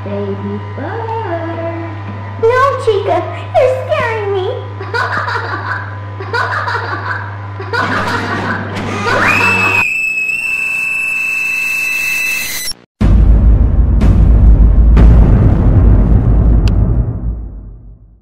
Baby bird. No, Chica, you're scaring me.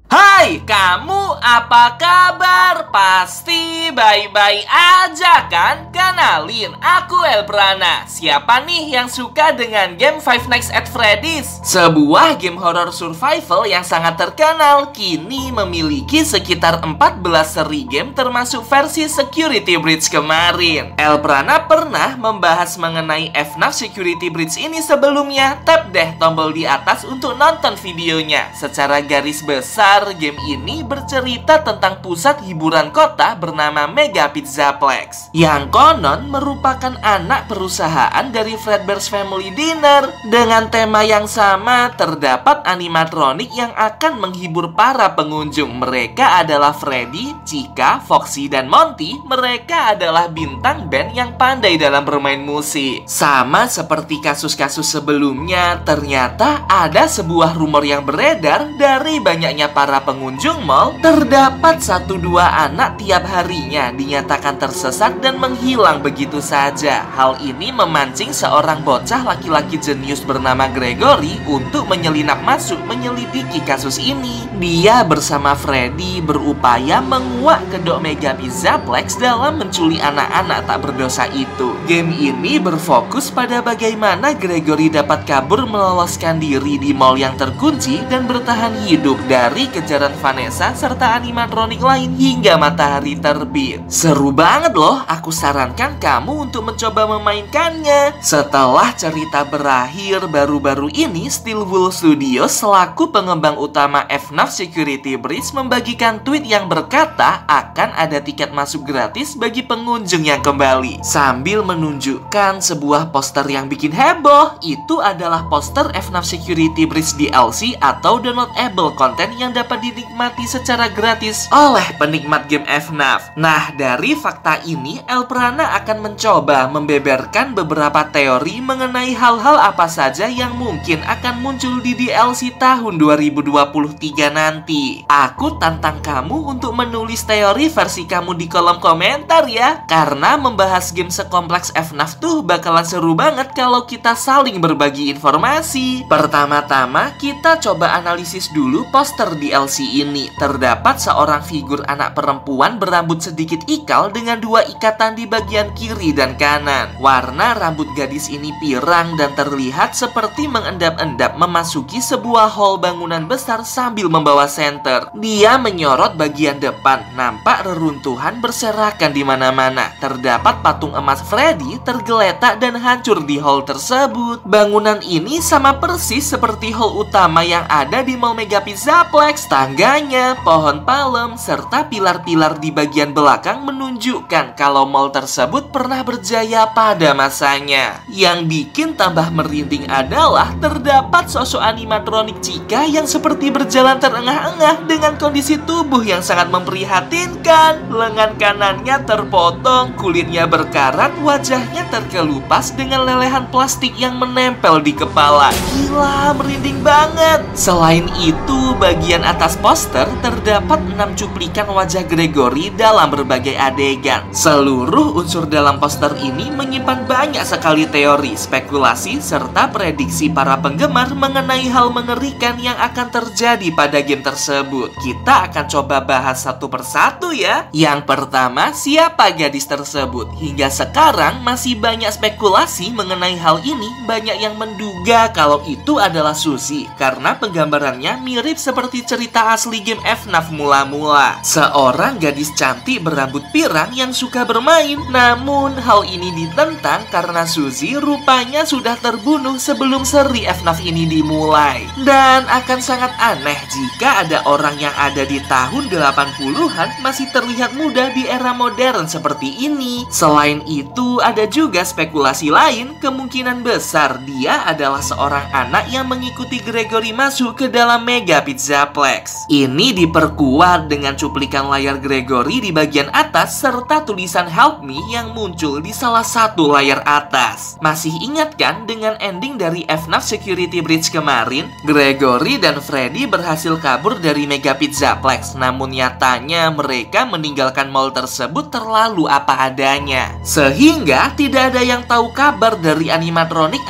Hai, kamu apa kabar? Pasti baik-baik aja kan? Kenalin, aku Elprana. Siapa nih yang suka dengan game Five Nights at Freddy's? Sebuah game horror survival yang sangat terkenal. Kini memiliki sekitar 14 seri game termasuk versi Security Breach kemarin. Elprana pernah membahas mengenai FNAF Security Breach ini sebelumnya. Tap deh tombol di atas untuk nonton videonya. Secara garis besar, game ini bercerita tentang pusat hiburan kota bernama Mega Pizzaplex, yang konon merupakan anak perusahaan dari Fredbear's Family Dinner. Dengan tema yang sama, terdapat animatronik yang akan menghibur para pengunjung. Mereka adalah Freddy, Chica, Foxy, dan Monty. Mereka adalah bintang band yang pandai dalam bermain musik. Sama seperti kasus-kasus sebelumnya, ternyata ada sebuah rumor yang beredar dari banyaknya para pengunjung mall. Terdapat 1-2 anak tiap harinya dinyatakan tersesat dan menghilang begitu saja. Hal ini memancing seorang bocah laki-laki jenius bernama Gregory untuk menyelinap masuk menyelidiki kasus ini. Dia bersama Freddy berupaya menguak kedok Mega Pizzaplex dalam menculik anak-anak tak berdosa itu. Game ini berfokus pada bagaimana Gregory dapat kabur meloloskan diri di mall yang terkunci dan bertahan hidup dari kejaran Vanessa serta animatronik lain hingga matahari terbit. Seru banget loh, aku sarankan kamu untuk mencoba memainkannya. Setelah cerita berakhir, baru-baru ini Steelwool Studios selaku pengembang utama FNAF Security Breach membagikan tweet yang berkata akan ada tiket masuk gratis bagi pengunjung yang kembali, sambil menunjukkan sebuah poster yang bikin heboh. Itu adalah poster FNAF Security Breach DLC atau downloadable content yang dapat dinikmati secara gratis oleh penikmat game FNAF. Nah, dari fakta ini, Elprana akan mencoba membeberkan beberapa teori mengenai hal-hal apa saja yang mungkin akan muncul di DLC tahun 2023 nanti. Aku tantang kamu untuk menulis teori versi kamu di kolom komentar ya, karena membahas game sekompleks FNAF tuh bakalan seru banget kalau kita saling berbagi informasi. Pertama-tama, kita coba analisis dulu poster DLC ini. Terdapat seorang figur anak perempuan berambut sedikit ikal dengan 2 ikatan di bagian kiri dan kanan. Warna rambut gadis ini pirang dan terlihat seperti mengendap-endap memasuki sebuah hall bangunan besar sambil membawa senter. Dia menyorot bagian depan, nampak reruntuhan berserakan di mana-mana. Terdapat patung emas Freddy tergeletak dan hancur di hall tersebut. Bangunan ini sama persis seperti hall utama yang ada di Mall Mega Pizzaplex. Tangganya, pohon palem, serta pilar-pilar di bagian belakang menunjukkan kalau mall tersebut pernah berjaya pada masanya. Yang bikin tambah merinding adalah terdapat sosok animatronik Chica yang seperti berjalan terengah-engah dengan kondisi tubuh yang sangat memprihatinkan. Lengan kanannya terpotong, kulitnya berkarat, wajahnya terkelupas dengan lelehan plastik yang menempel di kepala. Gila, merinding banget. Selain itu, bagian atas poster terdapat 6 cuplikan wajah Gregory dalam berbagai adegan. Seluruh unsur dalam poster ini menyimpan banyak sekali teori, spekulasi, serta prediksi para penggemar mengenai hal mengerikan yang akan terjadi pada game tersebut. Kita akan coba bahas satu persatu ya. Yang pertama, siapa gadis tersebut? Hingga sekarang masih banyak spekulasi mengenai hal ini. Banyak yang menduga kalau itu adalah Suzy, karena penggambarannya mirip seperti cerita asli game FNAF mula-mula. Seorang gadis cantik berambut pirang yang suka bermain. Namun hal ini ditentang karena Suzy rupanya sudah terbunuh sebelum seri FNAF ini dimulai. Dan akan sangat aneh jika ada orang yang ada di tahun 80-an masih terlihat muda di era modern seperti ini. Selain itu, ada juga spekulasi lain. Kemungkinan besar dia adalah seorang anak yang mengikuti Gregory masuk ke dalam Mega Pizzaplex. Ini diperkuat Diperkuat dengan cuplikan layar Gregory di bagian atas serta tulisan Help Me yang muncul di salah satu layar atas. Masih ingat kan dengan ending dari FNAF Security Breach kemarin? Gregory dan Freddy berhasil kabur dari Mega Pizzaplex, namun nyatanya mereka meninggalkan mall tersebut terlalu apa adanya. Sehingga tidak ada yang tahu kabar dari animatronik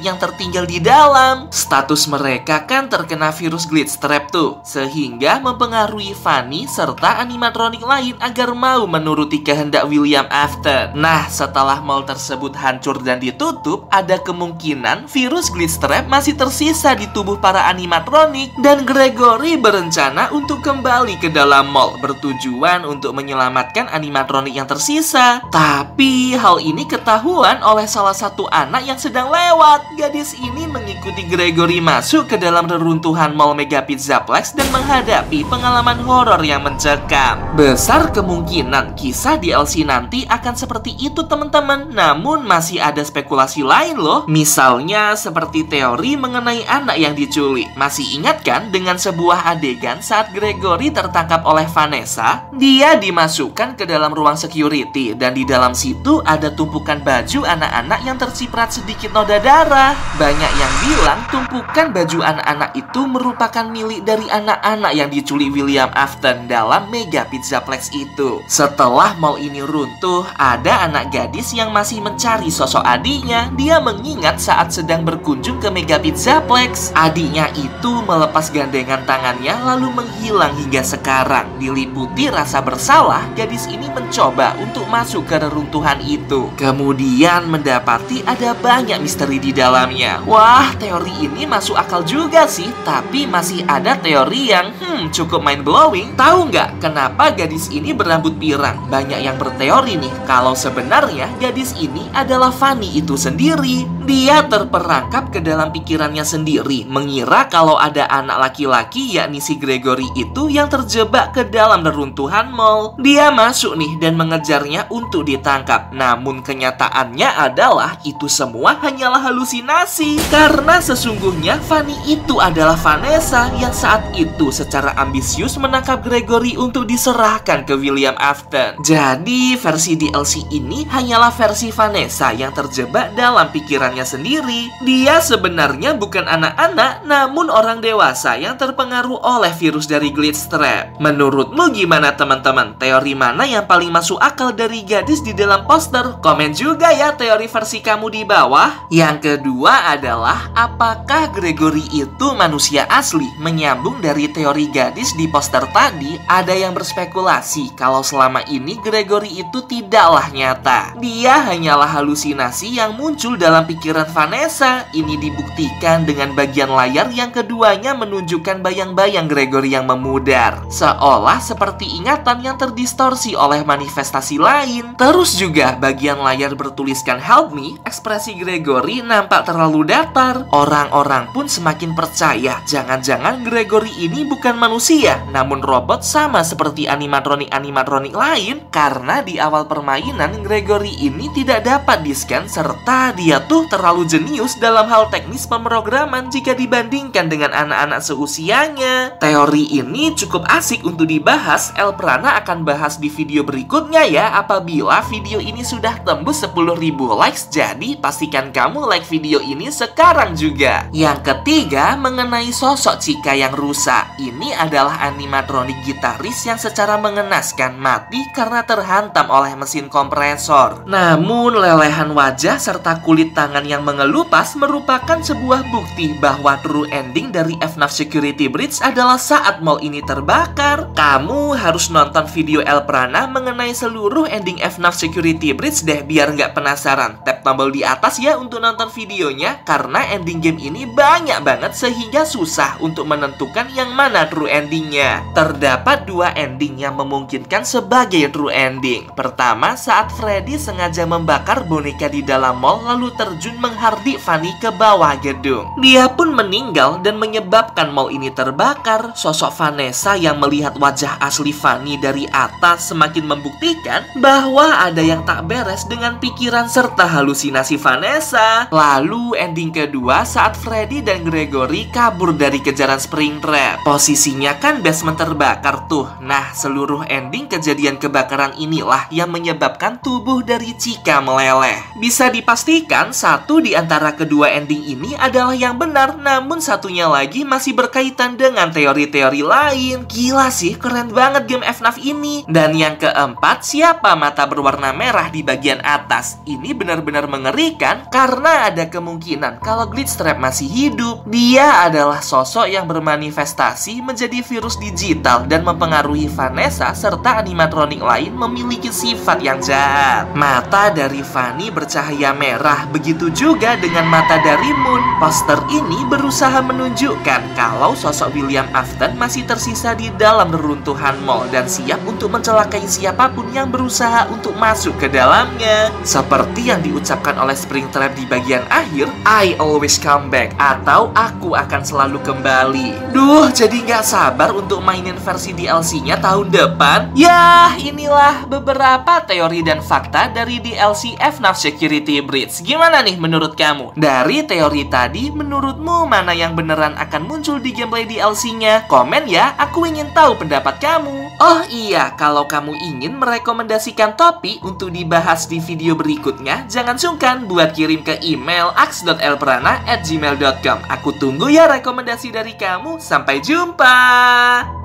yang tertinggal di dalam. Status mereka kan terkena virus glitch trap tuh, sehingga mempengaruhi Fanny serta animatronik lain agar mau menuruti kehendak William Afton. Nah, setelah mall tersebut hancur dan ditutup, ada kemungkinan virus glitch trap masih tersisa di tubuh para animatronik dan Gregory berencana untuk kembali ke dalam mall bertujuan untuk menyelamatkan animatronik yang tersisa. Tapi hal ini ketahuan oleh salah satu anak yang sedang lewat. Gadis ini mengikuti Gregory masuk ke dalam reruntuhan mall Mega Pizzaplex dan menghadapi pengalaman horor yang mencekam. Besar kemungkinan kisah DLC nanti akan seperti itu teman-teman. Namun masih ada spekulasi lain loh. Misalnya seperti teori mengenai anak yang diculik. Masih ingat kan dengan sebuah adegan saat Gregory tertangkap oleh Vanessa? Dia dimasukkan ke dalam ruang security dan di dalam situ ada tumpukan baju anak-anak yang terciprat sedikit noda darah. Banyak yang bilang tumpukan baju anak-anak itu merupakan milik dari anak-anak yang diculik William Afton dalam Mega Pizzaplex itu. Setelah mall ini runtuh, ada anak gadis yang masih mencari sosok adiknya. Dia mengingat saat sedang berkunjung ke Mega Pizzaplex, adiknya itu melepas gandengan tangannya lalu menghilang hingga sekarang. Diliputi rasa bersalah, gadis ini mencoba untuk masuk ke reruntuhan itu. Kemudian mendapati ada banyak misteri di dalamnya. Wah, teori ini masuk akal juga sih, tapi masih ada teori yang cukup mind blowing. Tahu nggak kenapa gadis ini berambut pirang? Banyak yang berteori nih kalau sebenarnya gadis ini adalah Fanny itu sendiri. Dia terperangkap ke dalam pikirannya sendiri, mengira kalau ada anak laki-laki yakni si Gregory itu yang terjebak ke dalam reruntuhan mall. Dia masuk nih dan mengejarnya untuk ditangkap. Namun kenyataannya adalah itu semua hanyalah halusinasi. Karena sesungguhnya Fanny itu adalah Vanessa yang saat itu secara ambisius menangkap Gregory untuk diserahkan ke William Afton. Jadi versi DLC ini hanyalah versi Vanessa yang terjebak dalam pikirannya sendiri. Dia sebenarnya bukan anak-anak, namun orang dewasa yang terpengaruh oleh virus dari glitch trap. Menurutmu gimana teman-teman? Teori mana yang paling masuk akal dari gadis di dalam poster? Komen juga ya teori versi kamu di bawah. Yang kedua adalah, apakah Gregory itu manusia asli? Menyambung dari teori gadis di poster tadi, ada yang berspekulasi kalau selama ini Gregory itu tidaklah nyata. Dia hanyalah halusinasi yang muncul dalam pikiran Vanessa. Ini dibuktikan dengan bagian layar yang keduanya menunjukkan bayang-bayang Gregory yang memudar, seolah seperti ingatan yang terdistorsi oleh manifestasi lain. Terus juga bagian layar bertuliskan Help Me, ekspresi Gregory nampak terlalu datar. Orang-orang pun semakin percaya jangan-jangan Gregory ini bukan manusia, namun robot sama seperti animatronik lain. Karena di awal permainan Gregory ini tidak dapat di-scan serta dia tuh terlalu jenius dalam hal teknis pemrograman jika dibandingkan dengan anak-anak seusianya. Teori ini cukup asik untuk dibahas. Elprana akan bahas di video berikutnya ya apabila video ini sudah tembus 10.000 likes. Jadi pastikan kamu like video ini sekarang juga. Yang ketiga mengenai sosok Chica yang rusak. Ini adalah animatronik gitaris yang secara mengenaskan mati karena terhantam oleh mesin kompresor. Namun lelehan wajah serta kulit tangan yang mengelupas merupakan sebuah bukti bahwa true ending dari FNAF Security Breach adalah saat mall ini terbakar. Kamu harus nonton video Elprana mengenai seluruh ending FNAF Security Breach deh biar nggak penasaran. Tap tombol di atas ya untuk nonton videonya, karena ending game ini banyak banget sehingga susah untuk menentukan yang mana true endingnya. Terdapat dua ending yang memungkinkan sebagai true ending. Pertama, saat Freddy sengaja membakar boneka di dalam mall lalu terjun terjun menghardik Fanny ke bawah gedung. Dia pun meninggal dan menyebabkan mall ini terbakar. Sosok Vanessa yang melihat wajah asli Fanny dari atas semakin membuktikan bahwa ada yang tak beres dengan pikiran serta halusinasi Vanessa. Lalu ending kedua saat Freddy dan Gregory kabur dari kejaran Springtrap. Posisinya kan basement terbakar tuh. Nah, seluruh ending kejadian kebakaran inilah yang menyebabkan tubuh dari Chica meleleh. Bisa dipastikan satu di antara kedua ending ini adalah yang benar, namun satunya lagi masih berkaitan dengan teori-teori lain. Gila sih, keren banget game FNAF ini. Dan yang keempat, siapa mata berwarna merah di bagian atas? Ini benar-benar mengerikan karena ada kemungkinan kalau Glitchtrap masih hidup. Dia adalah sosok yang bermanifestasi menjadi virus digital dan mempengaruhi Vanessa serta animatronik lain memiliki sifat yang jahat. Mata dari Fanny bercahaya merah, begitu juga dengan mata dari Moon. Poster ini berusaha menunjukkan kalau sosok William Afton masih tersisa di dalam reruntuhan mall dan siap untuk mencelakai siapapun yang berusaha untuk masuk ke dalamnya. Seperti yang diucapkan oleh Springtrap di bagian akhir, I always come back, atau aku akan selalu kembali. Duh, jadi nggak sabar untuk mainin versi DLC-nya tahun depan. Yah, inilah beberapa teori dan fakta dari DLC FNAF Security Breach. Gimana nih menurut kamu? Dari teori tadi, menurutmu mana yang beneran akan muncul di gameplay DLC-nya? Komen ya, aku ingin tahu pendapat kamu. Oh iya, kalau kamu ingin merekomendasikan topik untuk dibahas di video berikutnya, jangan sungkan buat kirim ke email aks.elprana@gmail.com. Aku tunggu ya rekomendasi dari kamu. Sampai jumpa.